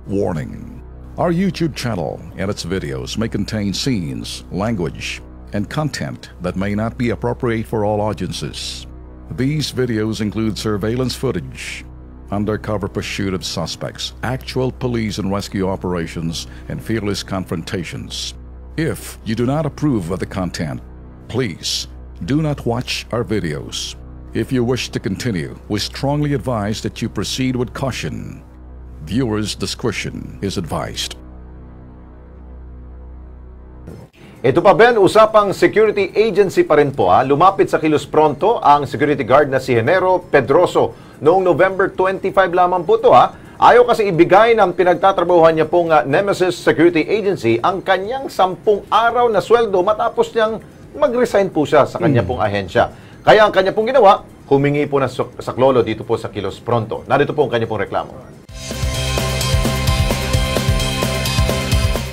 Warning: our YouTube channel and its videos may contain scenes, language, and content that may not be appropriate for all audiences. These videos include surveillance footage, undercover pursuit of suspects, actual police and rescue operations, and fearless confrontations. If you do not approve of the content, please do not watch our videos. If you wish to continue, we strongly advise that you proceed with caution. Viewers' discretion is advised. Ito pa, Ben, usapang security agency pa rin po. Lumapit sa kilos pronto ang security guard na si Genero Pedroso noong November 25 lamang po ito. Ayaw kasi ibigay ng pinagtatrabahuhan niya pong Nemesis Security Agency ang kanyang 10 araw na sweldo matapos niyang mag-resign po siya sa kanya pong ahensya. Kaya ang kanya pong ginawa, humingi po ng saklolo dito po sa kilos pronto. Narito po ang kanya pong reklamo.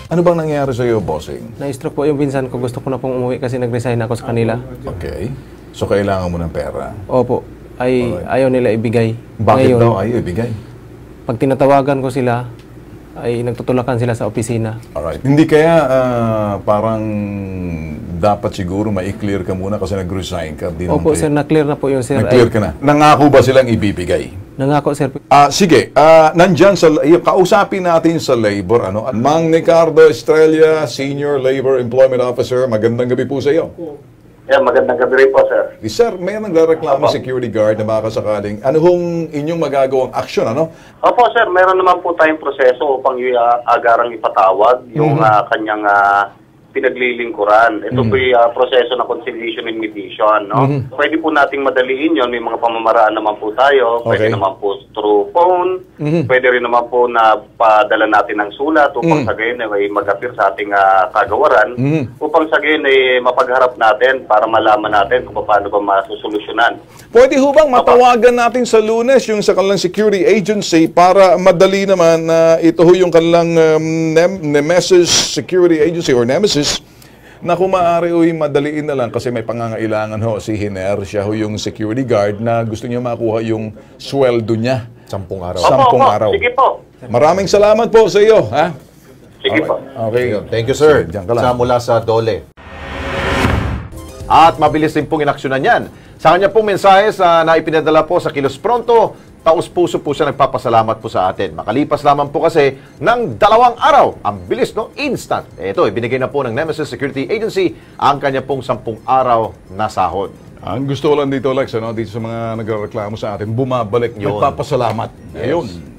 Ano bang nangyari sa iyo, bossing? Na-stroke po yung pinsan ko. Gusto ko na pong umuwi kasi nag-resign ako sa kanila. Okay. So, kailangan mo ng pera? Opo. Ayaw nila ibigay. Bakit Ngayon, daw ayaw ibigay? pag tinatawagan ko sila, ay nagtutulakan sila sa opisina. Alright. Hindi kaya parang dapat siguro ma-clear ka muna kasi nag-resign ka? Opo, sir. Na-clear na po yun, sir. Na-clear ka na. Nangako ba silang ibibigay? Nangako, sir. Sige, nandyan sa, kausapin natin sa labor, Mang Ricardo Estrella, Senior Labor Employment Officer, magandang gabi po sa iyo. Yeah, magandang gabi rin po, sir. Sir, may nagreklamo security guard na baka sakaling, ano hong inyong magagawang aksyon, Opo, sir, meron naman po tayong proseso upang agarang ipatawag yung kanyang pinaglilingkuran. Ito po yung proseso ng conciliation and mediation, Pwede po nating madaliin yon. May mga pamamaraan naman po tayo. Pwede naman po through phone. Pwede rin naman po na padala natin ng sulat upang sa gayon ay mag-appear sa ating kagawaran. Upang sa gayon ay mapagharap natin para malaman natin kung paano ba masusolusyonan. Pwede ho bang matawagan natin sa Lunes yung sa kanilang security agency para madali naman na ito ho yung kanilang Nemesis Security Agency or Nemesis na kung maaari ho madaliin na lang kasi may pangangailangan ho si Hiner, siya ho yung security guard na gusto niya makuha yung sweldo niya. 10 araw. 10 araw. Sige po. Maraming salamat po sa iyo. Sige po. Okay. Thank you, sir. Diyan ka lang. Sa mula sa Dole. At mabilis din pong inaksyonan yan. Sa kanya pong mensahe na ipinadala po sa Kilos Pronto, taos-puso po siya nagpapasalamat po sa atin. Makalipas lamang po kasi ng 2 araw. Ang bilis, Instant. Ito, ibinigay na po ng Nemesis Security Agency ang kanya pong 10 araw na sahod. Ang gusto ko lang dito, Lex, dito sa mga nagreklamo sa atin, bumabalik, nagpapasalamat. Yes. Ayun.